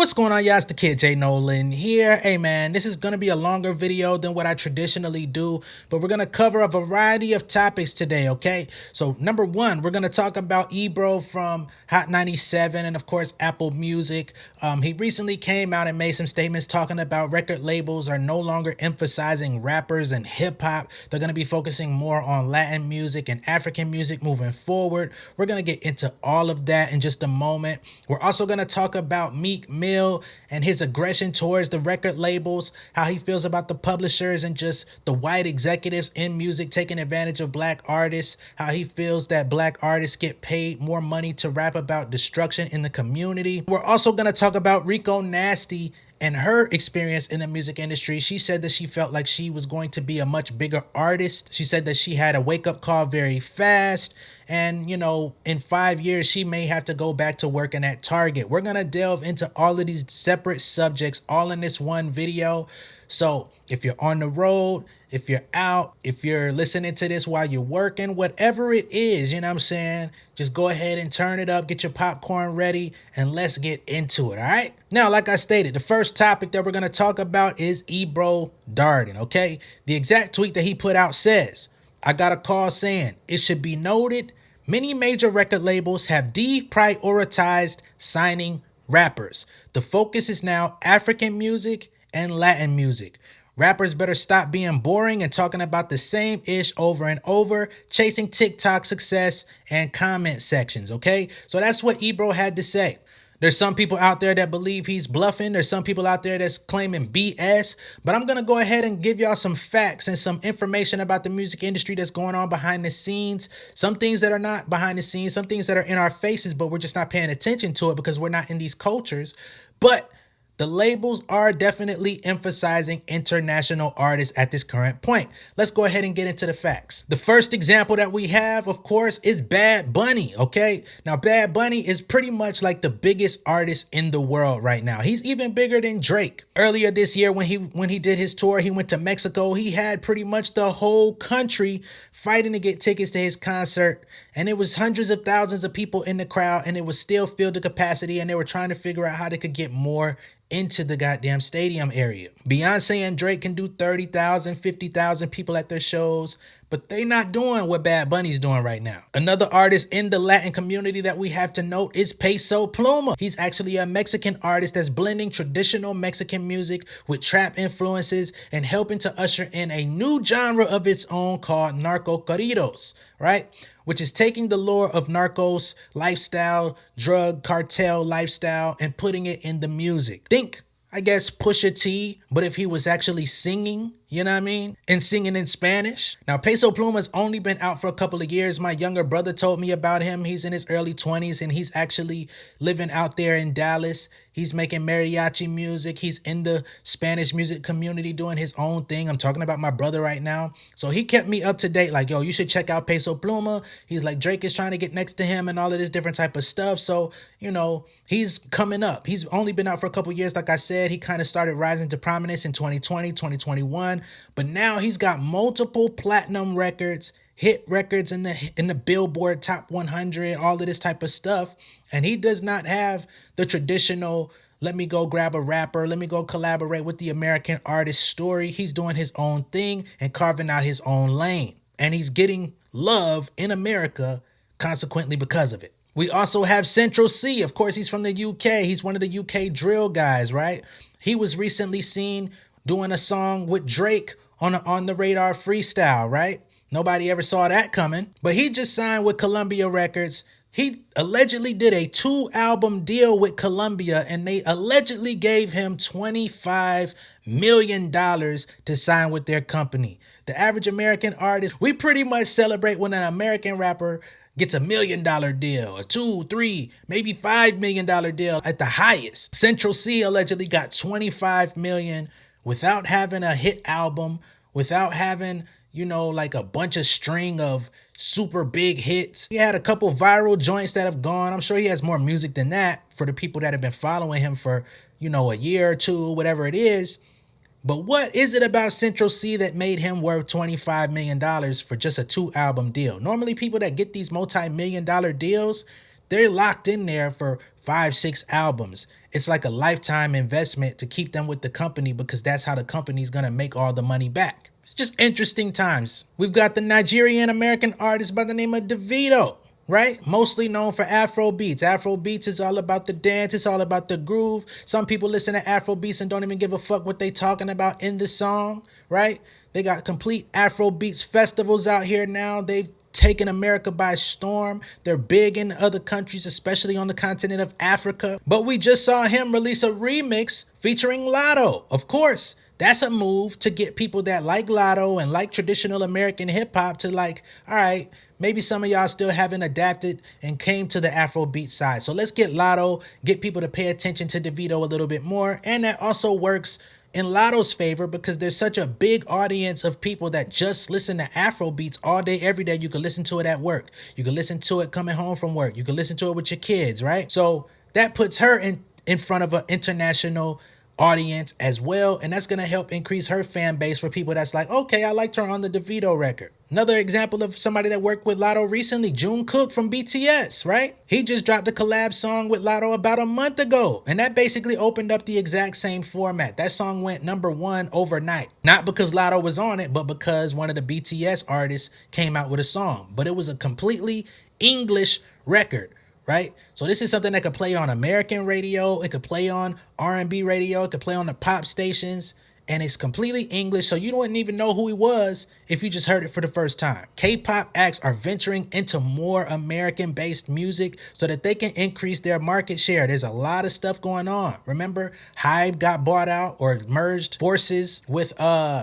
What's going on, y'all? It's the kid J Nolan here. Hey man, this is gonna be a longer video than what I traditionally do, but we're gonna cover a variety of topics today, okay? So number one, we're gonna talk about Ebro from Hot 97 and of course Apple Music. He recently came out and made some statements talking about record labels are no longer emphasizing rappers and hip hop. They're gonna be focusing more on Latin music and African music moving forward. We're gonna get into all of that in just a moment. We're also gonna talk about Meek Mill and his aggression towards the record labels, how he feels about the publishers and just the white executives in music taking advantage of black artists, how he feels that black artists get paid more money to rap about destruction in the community. We're also going to talk about Rico Nasty and her experience in the music industry. She said that she felt like she was going to be a much bigger artist. She said that she had a wake-up call very fast. And, you know, in 5 years, she may have to go back to working at Target. We're going to delve into all of these separate subjects all in this one video. So if you're on the road, if you're out, if you're listening to this while you're working, whatever it is, you know what I'm saying? Just go ahead and turn it up, get your popcorn ready, and let's get into it, all right? Now, like I stated, the first topic that we're going to talk about is Ebro Darden, okay? The exact tweet that he put out says, I got a call saying, it should be noted, many major record labels have deprioritized signing rappers. The focus is now African music and Latin music. Rappers better stop being boring and talking about the same ish over and over, chasing TikTok success and comment sections, okay? So that's what Ebro had to say. There's some people out there that believe he's bluffing. There's some people out there that's claiming BS. But I'm going to go ahead and give y'all some facts and some information about the music industry that's going on behind the scenes. Some things that are not behind the scenes, some things that are in our faces, but we're just not paying attention to it because we're not in these cultures. But the labels are definitely emphasizing international artists at this current point. Let's go ahead and get into the facts. The first example that we have, of course, is Bad Bunny, okay? Now, Bad Bunny is pretty much like the biggest artist in the world right now. He's even bigger than Drake. Earlier this year when he did his tour, he went to Mexico. He had pretty much the whole country fighting to get tickets to his concert, and it was hundreds of thousands of people in the crowd, and it was still filled to capacity, and they were trying to figure out how they could get more into the goddamn stadium area. Beyonce and Drake can do 30,000, 50,000 people at their shows, but they not doing what Bad Bunny's doing right now. Another artist in the Latin community that we have to note is Peso Pluma. He's actually a Mexican artist that's blending traditional Mexican music with trap influences and helping to usher in a new genre of its own called narco corridos, right? Which is taking the lore of narcos lifestyle, drug cartel lifestyle, and putting it in the music. Think, I guess, Pusha T, but if he was actually singing, you know what I mean? And singing in Spanish. Now, Peso Pluma's only been out for a couple of years. My younger brother told me about him. He's in his early 20s and he's actually living out there in Dallas. He's making mariachi music. He's in the Spanish music community doing his own thing. I'm talking about my brother right now. So he kept me up to date. Like, yo, you should check out Peso Pluma. He's like, Drake is trying to get next to him and all of this different type of stuff. So, you know, he's coming up. He's only been out for a couple of years. Like I said, he kind of started rising to prominence in 2020, 2021. But now he's got multiple platinum records, hit records in the Billboard Top 100, all of this type of stuff. And he does not have the traditional, let me go grab a rapper, let me go collaborate with the American artist story. He's doing his own thing and carving out his own lane. And he's getting love in America consequently because of it. We also have Central C. Of course, he's from the UK. He's one of the UK drill guys, right? He was recently seen doing a song with Drake on the Radar freestyle, right? Nobody ever saw that coming. But he just signed with Columbia Records. He allegedly did a 2-album deal with Columbia, and they allegedly gave him $25 million to sign with their company. The average American artist, we pretty much celebrate when an American rapper gets $1 million deal, a 2, 3, maybe $5 million deal at the highest. Central C allegedly got $25 million without having a hit album, without having, you know, like a bunch of string of super big hits. He had a couple viral joints that have gone. I'm sure he has more music than that for the people that have been following him for, you know, a year or two, whatever it is. But what is it about Central C that made him worth $25 million for just a 2-album deal? Normally people that get these multi-million-dollar deals, they're locked in there for 5, 6 albums. It's like a lifetime investment to keep them with the company because that's how the company's gonna make all the money back. It's just interesting times. We've got the Nigerian American artist by the name of Davido, right? Mostly known for Afrobeats. Afrobeats is all about the dance. It's all about the groove. Some people listen to Afrobeats and don't even give a fuck what they talking about in the song, right? They got complete Afrobeats festivals out here now. They've taken America by storm. They're big in other countries, especially on the continent of Africa. But we just saw him release a remix featuring Lotto. Of course, that's a move to get people that like Lotto and like traditional American hip hop to like, all right, maybe some of y'all still haven't adapted and came to the Afrobeat side. So let's get Lotto, get people to pay attention to Davido a little bit more. And that also works in Lotto's favor because there's such a big audience of people that just listen to Afrobeats all day, every day. You can listen to it at work. You can listen to it coming home from work. You can listen to it with your kids, right? So that puts her in front of an international audience as well, and that's going to help increase her fan base for people that's like, okay, I liked her on the Davido record. Another example of somebody that worked with Lotto recently, Jungkook from BTS, right? He just dropped a collab song with Lotto about a month ago, and that basically opened up the exact same format. That song went #1 overnight, not because Lotto was on it, but because one of the BTS artists came out with a song, but it was a completely English record. Right? So this is something that could play on American radio. It could play on R&B radio. It could play on the pop stations. And it's completely English. So you wouldn't even know who he was if you just heard it for the first time. K-pop acts are venturing into more American-based music so that they can increase their market share. There's a lot of stuff going on. Remember, Hybe got bought out or merged forces with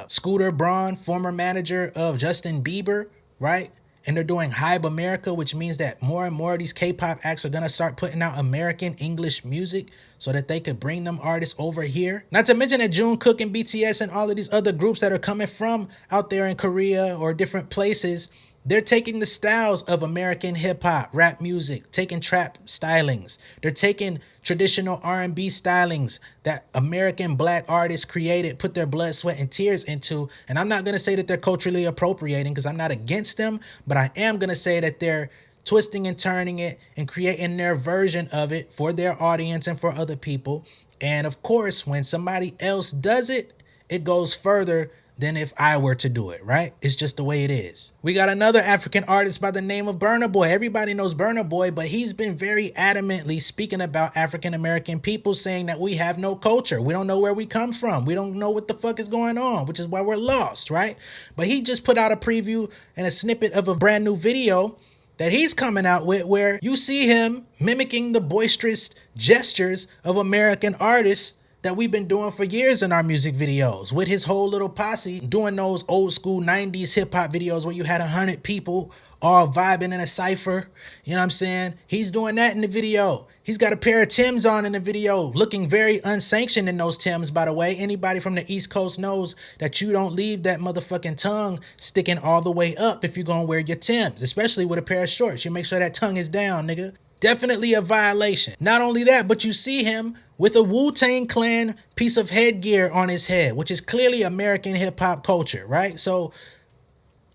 Scooter Braun, former manager of Justin Bieber, right? And they're doing Hybe America, which means that more and more of these K-pop acts are going to start putting out American English music so that they could bring them artists over here. Not to mention that Jungkook and BTS and all of these other groups that are coming from out there in Korea or different places, they're taking the styles of American hip hop, rap music, taking trap stylings. They're taking traditional R&B stylings that American black artists created, put their blood, sweat, and tears into. And I'm not going to say that they're culturally appropriating because I'm not against them, but I am going to say that they're twisting and turning it and creating their version of it for their audience and for other people. And of course, when somebody else does it, it goes further than if I were to do it, right? It's just the way it is. We got another African artist by the name of Burna Boy. Everybody knows Burna Boy, but he's been very adamantly speaking about African American people, saying that we have no culture. We don't know where we come from. We don't know what the fuck is going on, which is why we're lost, right? But he just put out a preview and a snippet of a brand new video that he's coming out with where you see him mimicking the boisterous gestures of American artists that we've been doing for years in our music videos, with his whole little posse doing those old school 90s hip hop videos where you had 100 people all vibing in a cypher. You know what I'm saying? He's doing that in the video. He's got a pair of Timbs on in the video, looking very unsanctioned in those Timbs, by the way. Anybody from the East Coast knows that you don't leave that motherfucking tongue sticking all the way up if you're gonna wear your Timbs, especially with a pair of shorts. You make sure that tongue is down, nigga. Definitely a violation. Not only that, but you see him with a Wu-Tang Clan piece of headgear on his head, which is clearly American hip-hop culture, right? So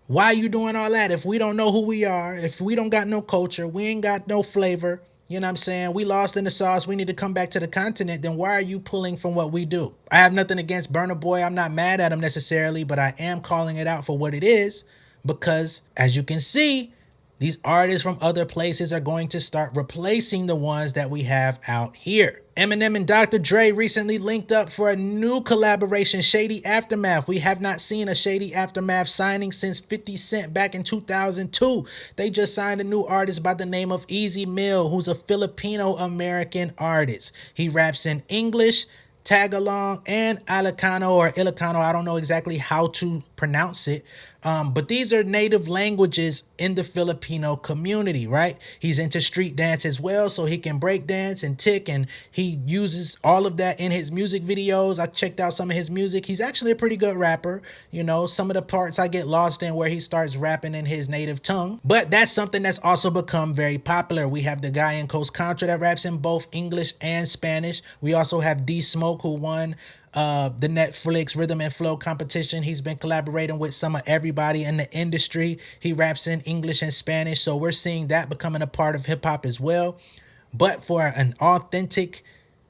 why are you doing all that if we don't know who we are, if we don't got no culture, we ain't got no flavor, you know what I'm saying? We lost in the sauce, we need to come back to the continent, then why are you pulling from what we do? I have nothing against Burna Boy. I'm not mad at him necessarily, but I am calling it out for what it is because, as you can see, these artists from other places are going to start replacing the ones that we have out here. Eminem and Dr. Dre recently linked up for a new collaboration, Shady Aftermath. We have not seen a Shady Aftermath signing since 50 Cent back in 2002. They just signed a new artist by the name of Easy Mill, who's a Filipino-American artist. He raps in English, Tagalong, and Ilocano or Ilocano. I don't know exactly how to pronounce it. But these are native languages in the Filipino community, right? He's into street dance as well, so he can break dance and tick, and he uses all of that in his music videos. I checked out some of his music. He's actually a pretty good rapper. You know, some of the parts I get lost in where he starts rapping in his native tongue. But that's something that's also become very popular. We have the guy in Coast Contra that raps in both English and Spanish. We also have D Smoke, who won the Netflix Rhythm and Flow competition. He's been collaborating with some of everybody in the industry. He raps in English and Spanish, so we're seeing that becoming a part of hip hop as well. But for an authentic,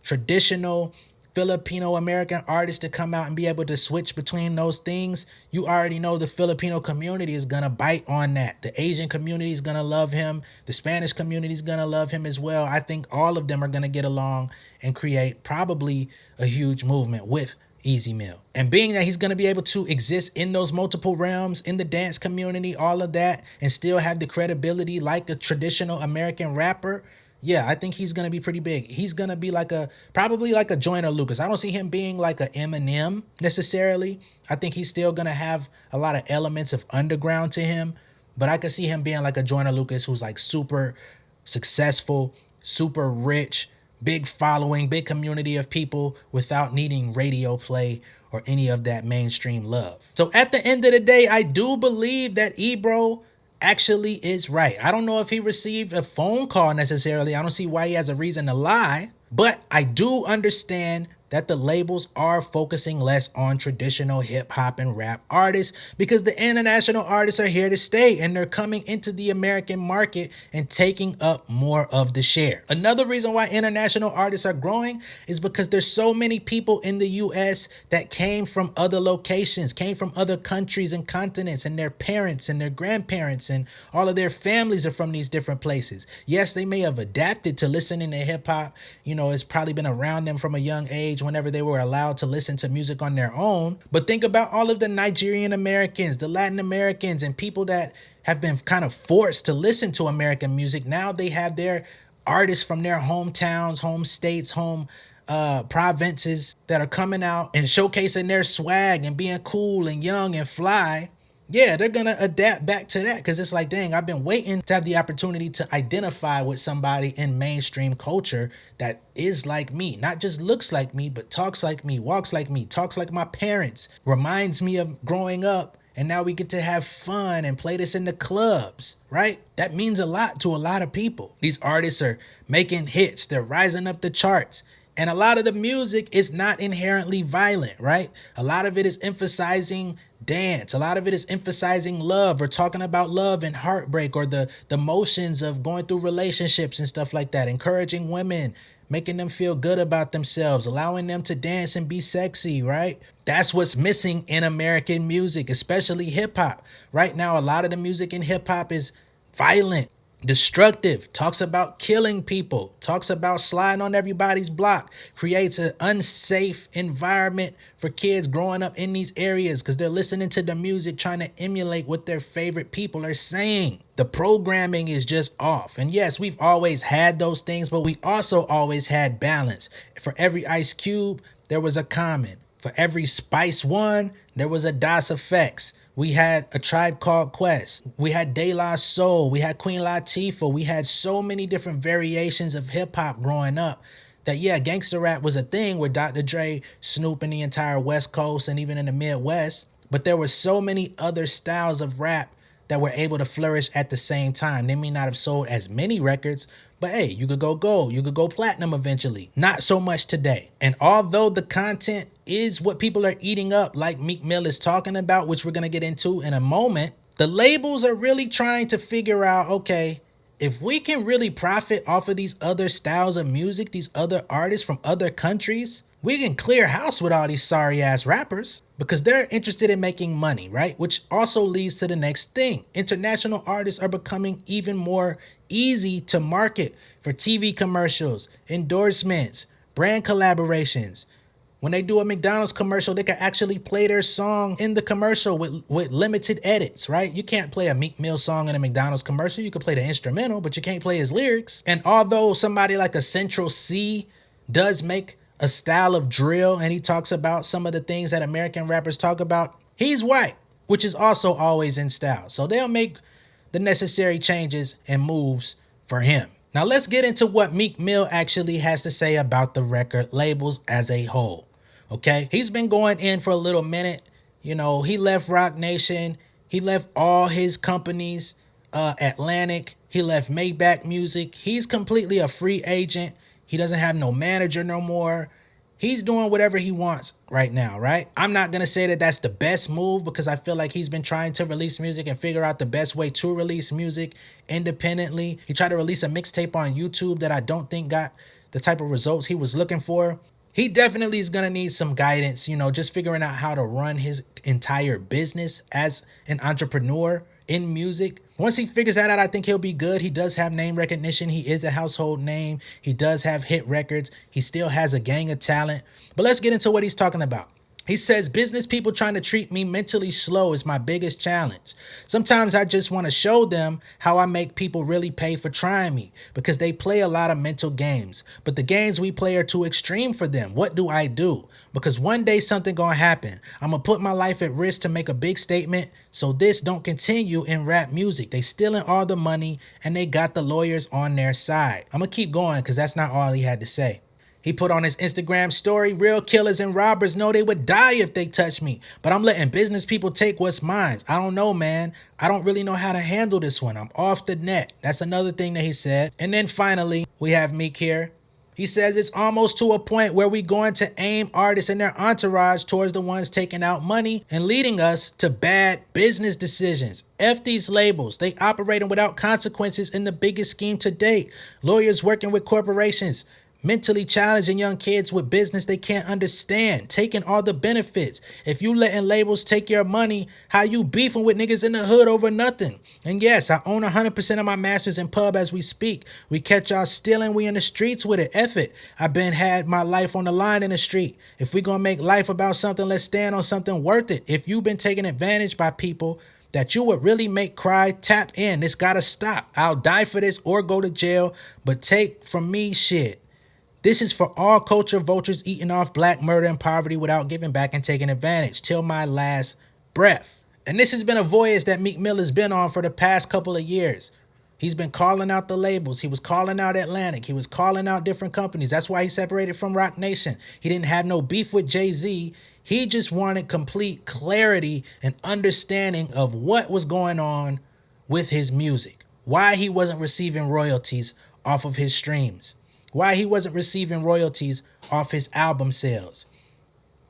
traditional Filipino American artist to come out and be able to switch between those things, you already know the Filipino community is gonna bite on that. The Asian community is gonna love him. The Spanish community is gonna love him as well. I think all of them are gonna get along and create probably a huge movement with Easy Mill. And being that he's going to be able to exist in those multiple realms, in the dance community, all of that, and still have the credibility like a traditional American rapper, yeah, I think he's going to be pretty big. He's going to be like probably like a Joyner Lucas. I don't see him being like a Eminem necessarily. I think he's still going to have a lot of elements of underground to him, but I could see him being like a Joyner Lucas who's like super successful, super rich, big following, big community of people without needing radio play or any of that mainstream love. So at the end of the day, I do believe that Ebro actually is right. I don't know if he received a phone call necessarily. I don't see why he has a reason to lie, but I do understand that the labels are focusing less on traditional hip hop and rap artists because the international artists are here to stay and they're coming into the American market and taking up more of the share. Another reason why international artists are growing is because there's so many people in the US that came from other locations, came from other countries and continents, and their parents and their grandparents and all of their families are from these different places. Yes, they may have adapted to listening to hip hop. You know, it's probably been around them from a young age whenever they were allowed to listen to music on their own. But think about all of the Nigerian Americans, the Latin Americans, and people that have been kind of forced to listen to American music. Now they have their artists from their hometowns, home states, home provinces that are coming out and showcasing their swag and being cool and young and fly. Yeah, they're going to adapt back to that because it's like, dang, I've been waiting to have the opportunity to identify with somebody in mainstream culture that is like me, not just looks like me, but talks like me, walks like me, talks like my parents, reminds me of growing up. And now we get to have fun and play this in the clubs, right? That means a lot to a lot of people. These artists are making hits. They're rising up the charts. And a lot of the music is not inherently violent, right? A lot of it is emphasizing dance. A lot of it is emphasizing love or talking about love and heartbreak or the motions of going through relationships and stuff like that. Encouraging women, making them feel good about themselves, allowing them to dance and be sexy, right? That's what's missing in American music, especially hip hop. Right now, a lot of the music in hip hop is violent, destructive, talks about killing people, talks about sliding on everybody's block, creates an unsafe environment for kids growing up in these areas because they're listening to the music, trying to emulate what their favorite people are saying. The programming is just off. And yes, we've always had those things, but we also always had balance. For every Ice Cube, there was a Common. For every Spice One, there was a Das Effects. We had A Tribe Called Quest. We had De La Soul. We had Queen Latifah. We had so many different variations of hip hop growing up that, yeah, gangster rap was a thing with Dr. Dre, Snoop, and the entire West Coast and even in the Midwest. But there were so many other styles of rap that were able to flourish at the same time. They may not have sold as many records, but hey, you could go gold, you could go platinum eventually. Not so much today. And although the content is what people are eating up, like Meek Mill is talking about, which we're going to get into in a moment, the labels are really trying to figure out, okay, if we can really profit off of these other styles of music, these other artists from other countries, we can clear house with all these sorry ass rappers because they're interested in making money, right? Which also leads to the next thing. International artists are becoming even more easy to market for TV commercials, endorsements, brand collaborations. When they do a McDonald's commercial, they can actually play their song in the commercial with limited edits, right? You can't play a Meek Mill song in a McDonald's commercial. You can play the instrumental, but you can't play his lyrics. And although somebody like a Central C does make a style of drill, and he talks about some of the things that American rappers talk about, he's white, which is also always in style. So they'll make the necessary changes and moves for him. Now let's get into what Meek Mill actually has to say about the record labels as a whole. Okay, he's been going in for a little minute. You know, he left Roc Nation. He left all his companies, Atlantic. He left Maybach Music. He's completely a free agent. He doesn't have no manager no more. He's doing whatever he wants right now, right? I'm not going to say that that's the best move because I feel like he's been trying to release music and figure out the best way to release music independently. He tried to release a mixtape on YouTube that I don't think got the type of results he was looking for. He definitely is going to need some guidance, you know, just figuring out how to run his entire business as an entrepreneur in music. Once he figures that out, I think he'll be good. He does have name recognition. He is a household name. He does have hit records. He still has a gang of talent. But let's get into what he's talking about. He says, business people trying to treat me mentally slow is my biggest challenge. Sometimes I just want to show them how I make people really pay for trying me because they play a lot of mental games. But the games we play are too extreme for them. What do I do? Because one day something gonna happen. I'm gonna put my life at risk to make a big statement so this don't continue in rap music. They stealing all the money and they got the lawyers on their side. I'm gonna keep going because that's not all he had to say. He put on his Instagram story, real killers and robbers know they would die if they touch me, but I'm letting business people take what's mine. I don't know, man. I don't really know how to handle this one. I'm off the net. That's another thing that he said. And then finally, we have Meek here. He says it's almost to a point where we going to aim artists and their entourage towards the ones taking out money and leading us to bad business decisions. F these labels. They operating without consequences in the biggest scheme to date. Lawyers working with corporations. Mentally challenging young kids with business they can't understand, taking all the benefits. If you letting labels take your money, how you beefing with niggas in the hood over nothing? And yes, I own 100% of my masters in pub as we speak. We catch y'all stealing, we in the streets with it. F it. I been had my life on the line in the street. If we gonna make life about something, let's stand on something worth it. If you've been taken advantage by people that you would really make cry, tap in. This gotta stop. I'll die for this or go to jail, but take from me shit. This is for all culture vultures eating off black murder and poverty without giving back and taking advantage till my last breath. And this has been a voyage that Meek Mill has been on for the past couple of years. He's been calling out the labels. He was calling out Atlantic. He was calling out different companies. That's why he separated from Roc Nation. He didn't have no beef with Jay-Z. He just wanted complete clarity and understanding of what was going on with his music. Why he wasn't receiving royalties off of his streams. Why he wasn't receiving royalties off his album sales.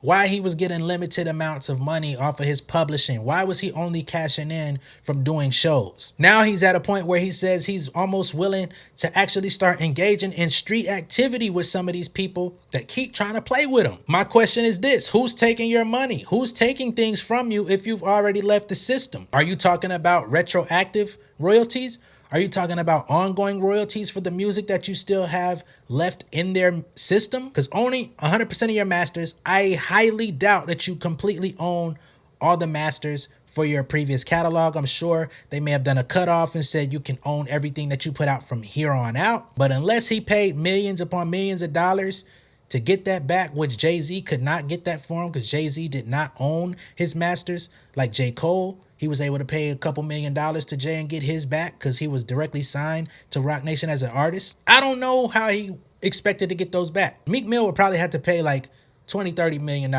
Why he was getting limited amounts of money off of his publishing. Why was he only cashing in from doing shows? Now he's at a point where he says he's almost willing to actually start engaging in street activity with some of these people that keep trying to play with him. My question is this: who's taking your money? Who's taking things from you if you've already left the system? Are you talking about retroactive royalties? Are you talking about ongoing royalties for the music that you still have left in their system? Because owning 100% of your masters, I highly doubt that you completely own all the masters for your previous catalog. I'm sure they may have done a cutoff and said you can own everything that you put out from here on out. But unless he paid millions upon millions of dollars to get that back, which Jay-Z could not get that for him because Jay-Z did not own his masters like J. Cole. He was able to pay a couple $1,000,000 to Jay and get his back because he was directly signed to Roc Nation as an artist. I don't know how he expected to get those back. Meek Mill would probably have to pay like $20-30 million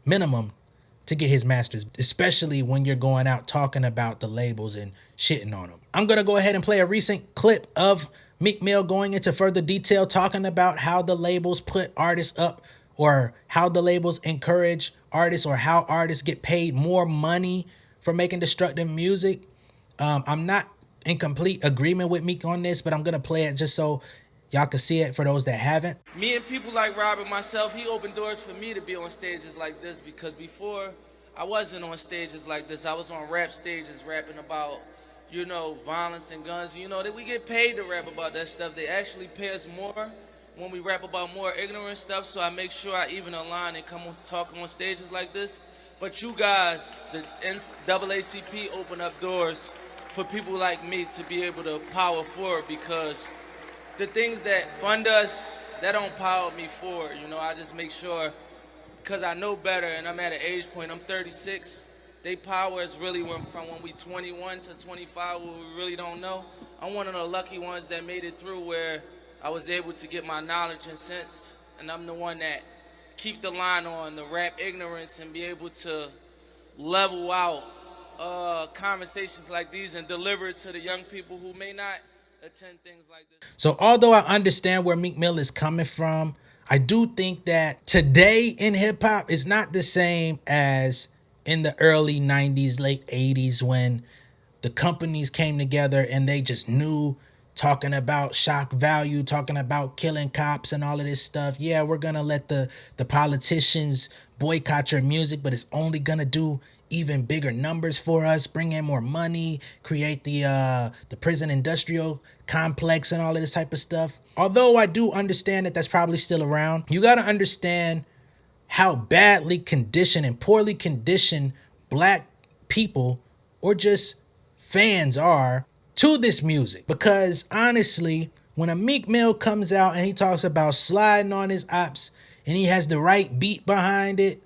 minimum to get his masters, especially when you're going out talking about the labels and shitting on them. I'm going to go ahead and play a recent clip of Meek Mill going into further detail talking about how the labels put artists up or how the labels encourage artists or how artists get paid more money for making destructive music. I'm not in complete agreement with Meek on this, but I'm going to play it just so y'all can see it for those that haven't. Me and people like Rob and myself, he opened doors for me to be on stages like this because before I wasn't on stages like this. I was on rap stages rapping about, you know, violence and guns. You know, that we get paid to rap about that stuff. They actually pay us more when we rap about more ignorant stuff, so I make sure I even a line and come talk on stages like this. But you guys, the NAACP, open up doors for people like me to be able to power forward because the things that fund us, that don't power me forward. You know, I just make sure, because I know better and I'm at an age point, I'm 36, they power us really from when we 21 to 25 where we really don't know. I'm one of the lucky ones that made it through where I was able to get my knowledge and sense, and I'm the one that keep the line on the rap ignorance and be able to level out conversations like these and deliver it to the young people who may not attend things like this. So although I understand where Meek Mill is coming from, I do think that today in hip hop is not the same as in the early 90s, late 80s when the companies came together and they just knew, talking about shock value, talking about killing cops and all of this stuff. Yeah, we're gonna let the politicians boycott your music, but it's only gonna do even bigger numbers for us, bring in more money, create the prison industrial complex and all of this type of stuff. Although I do understand that that's probably still around, you got to understand how badly conditioned and poorly conditioned black people or just fans are to this music. Because honestly, when a Meek Mill comes out and he talks about sliding on his ops and he has the right beat behind it,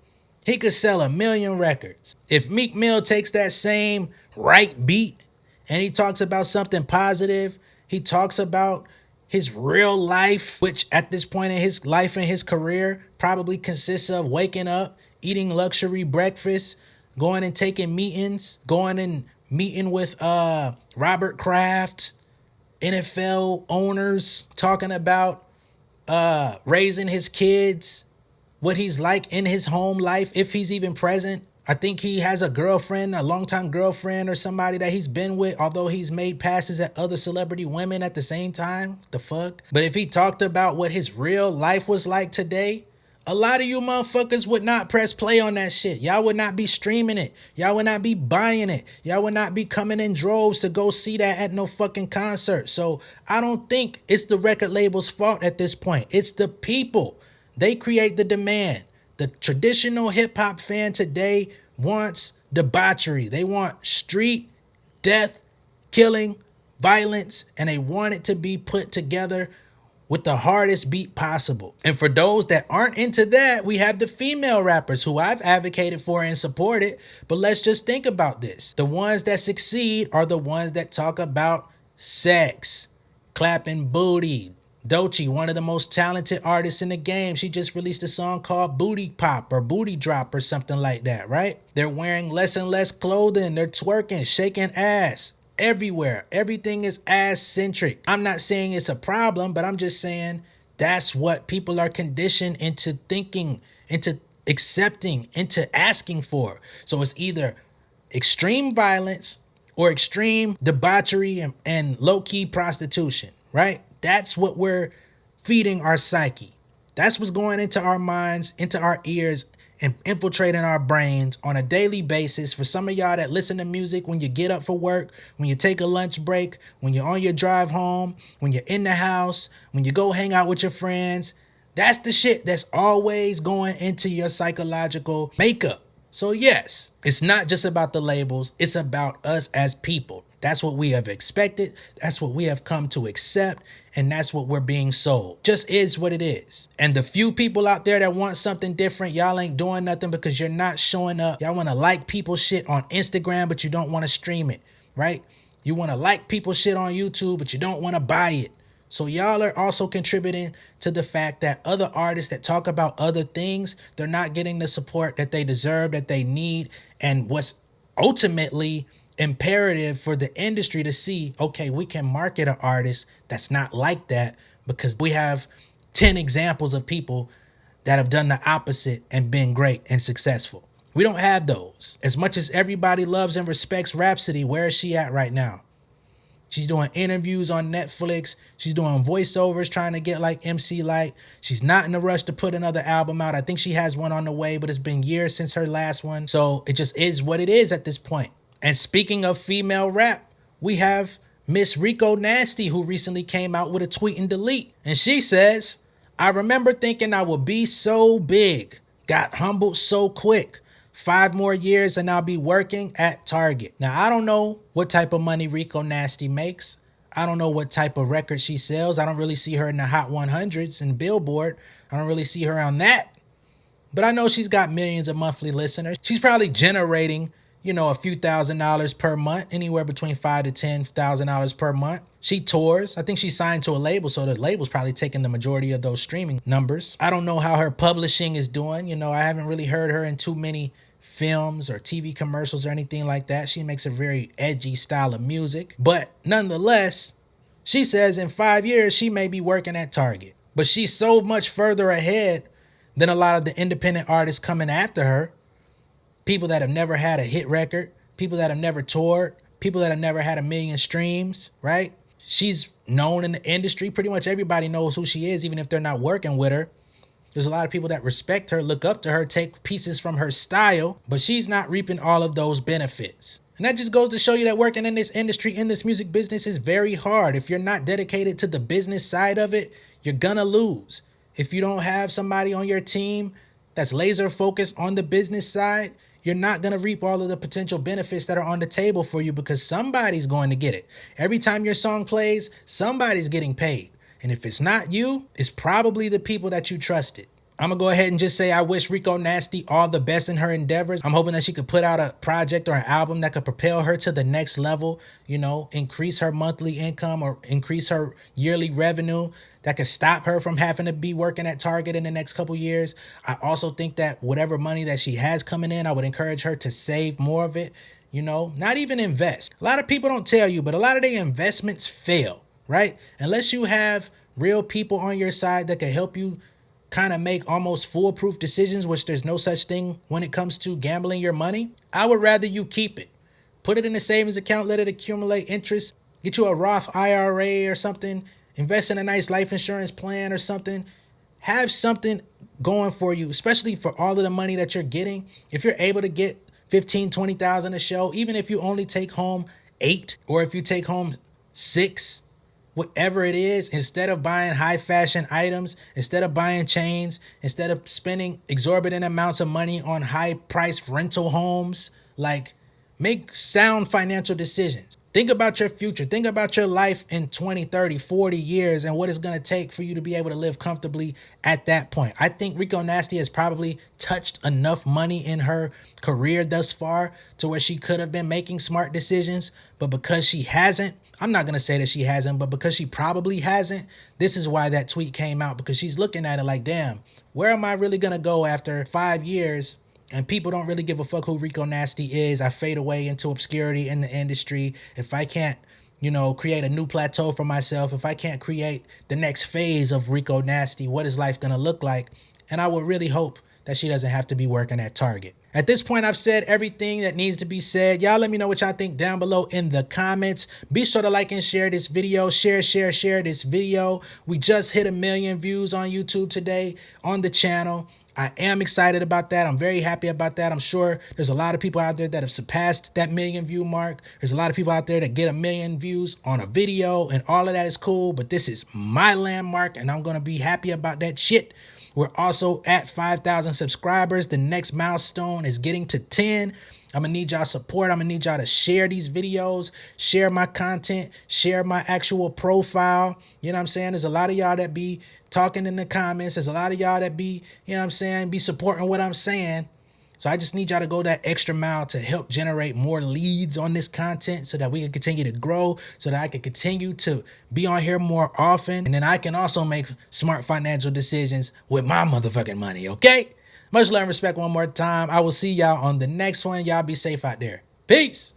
he could sell 1,000,000 records. If Meek Mill takes that same right beat and he talks about something positive, he talks about his real life, which at this point in his life and his career probably consists of waking up, eating luxury breakfast, going and taking meetings, going and meeting with Robert Kraft, NFL owners, talking about raising his kids, what he's like in his home life, if he's even present. I think he has a girlfriend, a longtime girlfriend or somebody that he's been with, although he's made passes at other celebrity women at the same time. The fuck? But if he talked about what his real life was like today, a lot of you motherfuckers would not press play on that shit. Y'all would not be streaming it. Y'all would not be buying it. Y'all would not be coming in droves to go see that at no fucking concert. So I don't think it's the record label's fault at this point. It's the people. They create the demand. The traditional hip hop fan today wants debauchery. They want street, death, killing, violence, and they want it to be put together with the hardest beat possible. And for those that aren't into that, we have the female rappers who I've advocated for and supported. But let's just think about this. The ones that succeed are the ones that talk about sex, clapping booty. Doechii, one of the most talented artists in the game, she just released a song called Booty Pop or Booty Drop or something like that, right? They're wearing less and less clothing. They're twerking, shaking ass everywhere. Everything is ass-centric. I'm not saying it's a problem, but I'm just saying that's what people are conditioned into thinking, into accepting, into asking for. So it's either extreme violence or extreme debauchery and low-key prostitution, right? That's what we're feeding our psyche. That's what's going into our minds, into our ears, and infiltrating our brains on a daily basis. For some of y'all that listen to music when you get up for work, when you take a lunch break, when you're on your drive home, when you're in the house, when you go hang out with your friends, that's the shit that's always going into your psychological makeup. So yes, it's not just about the labels. It's about us as people. That's what we have expected. That's what we have come to accept. And that's what we're being sold. Just is what it is. And the few people out there that want something different, y'all ain't doing nothing because you're not showing up. Y'all want to like people's shit on Instagram, but you don't want to stream it, right? You want to like people's shit on YouTube, but you don't want to buy it. So y'all are also contributing to the fact that other artists that talk about other things, they're not getting the support that they deserve, that they need, and what's ultimately imperative for the industry to see, okay, we can market an artist that's not like that because we have 10 examples of people that have done the opposite and been great and successful. We don't have those. As much as everybody loves and respects Rhapsody, where is she at right now? She's doing interviews on Netflix. She's doing voiceovers, trying to get like MC Light. She's not in a rush to put another album out. I think she has one on the way, but it's been years since her last one. So it just is what it is at this point. And speaking of female rap, we have Miss Rico Nasty, who recently came out with a tweet and delete. And she says, I remember thinking I would be so big, got humbled so quick. 5 more years and I'll be working at Target. Now, I don't know what type of money Rico Nasty makes. I don't know what type of record she sells. I don't really see her in the Hot 100s and Billboard. I don't really see her on that. But I know she's got millions of monthly listeners. She's probably generating, a few $1,000s per month, anywhere between $5,000 to $10,000 per month. She tours. I think she's signed to a label, so the label's probably taking the majority of those streaming numbers. I don't know how her publishing is doing. I haven't really heard her in too many films or TV commercials or anything like that. She makes a very edgy style of music. But nonetheless, she says in 5 years, she may be working at Target. But she's so much further ahead than a lot of the independent artists coming after her. People that have never had a hit record, people that have never toured, people that have never had 1 million streams, right? She's known in the industry. Pretty much everybody knows who she is, even if they're not working with her. There's a lot of people that respect her, look up to her, take pieces from her style, but she's not reaping all of those benefits. And that just goes to show you that working in this industry, in this music business, is very hard. If you're not dedicated to the business side of it, you're gonna lose. If you don't have somebody on your team that's laser focused on the business side, you're not going to reap all of the potential benefits that are on the table for you, because somebody's going to get it. Every time your song plays, somebody's getting paid. And if it's not you, it's probably the people that you trusted. I'm going to go ahead and just say I wish Rico Nasty all the best in her endeavors. I'm hoping that she could put out a project or an album that could propel her to the next level, you know, increase her monthly income or increase her yearly revenue, that could stop her from having to be working at Target in the next couple years. I also think that whatever money that she has coming in, I would encourage her to save more of it, you know, not even invest. A lot of people don't tell you, but a lot of their investments fail, right? Unless you have real people on your side that can help you kind of make almost foolproof decisions, which there's no such thing when it comes to gambling your money, I would rather you keep it. Put it in a savings account, let it accumulate interest, get you a Roth IRA or something, invest in a nice life insurance plan or something. Have something going for you, especially for all of the money that you're getting. If you're able to get 15, 20,000 a show, even if you only take home 8, or if you take home 6, whatever it is, instead of buying high fashion items, instead of buying chains, instead of spending exorbitant amounts of money on high priced rental homes, like, make sound financial decisions. Think about your future. Think about your life in 20, 30, 40 years and what it's going to take for you to be able to live comfortably at that point. I think Rico Nasty has probably touched enough money in her career thus far to where she could have been making smart decisions. But because she hasn't, I'm not going to say that she hasn't, but because she probably hasn't, this is why that tweet came out, because she's looking at it like, damn, where am I really going to go after 5 years? And people don't really give a fuck who Rico Nasty is. I fade away into obscurity in the industry. If I can't, you know, create a new plateau for myself, if I can't create the next phase of Rico Nasty, what is life gonna look like? And I would really hope that she doesn't have to be working at Target. At this point, I've said everything that needs to be said. Y'all let me know what y'all think down below in the comments. Be sure to like and share this video. Share this video. We just hit 1 million views on YouTube today on the channel. I am excited about that. I'm very happy about that. I'm sure there's a lot of people out there that have surpassed that 1 million view mark. There's a lot of people out there that get 1 million views on a video, and all of that is cool, but this is my landmark and I'm going to be happy about that shit. We're also at 5,000 subscribers. The next milestone is getting to 10. I'm going to need y'all support. I'm going to need y'all to share these videos, share my content, share my actual profile. You know what I'm saying? There's a lot of y'all that be talking in the comments. There's a lot of y'all that be, you know what I'm saying, be supporting what I'm saying. So I just need y'all to go that extra mile to help generate more leads on this content so that we can continue to grow, so that I can continue to be on here more often. And then I can also make smart financial decisions with my motherfucking money, okay? Much love and respect one more time. I will see y'all on the next one. Y'all be safe out there. Peace.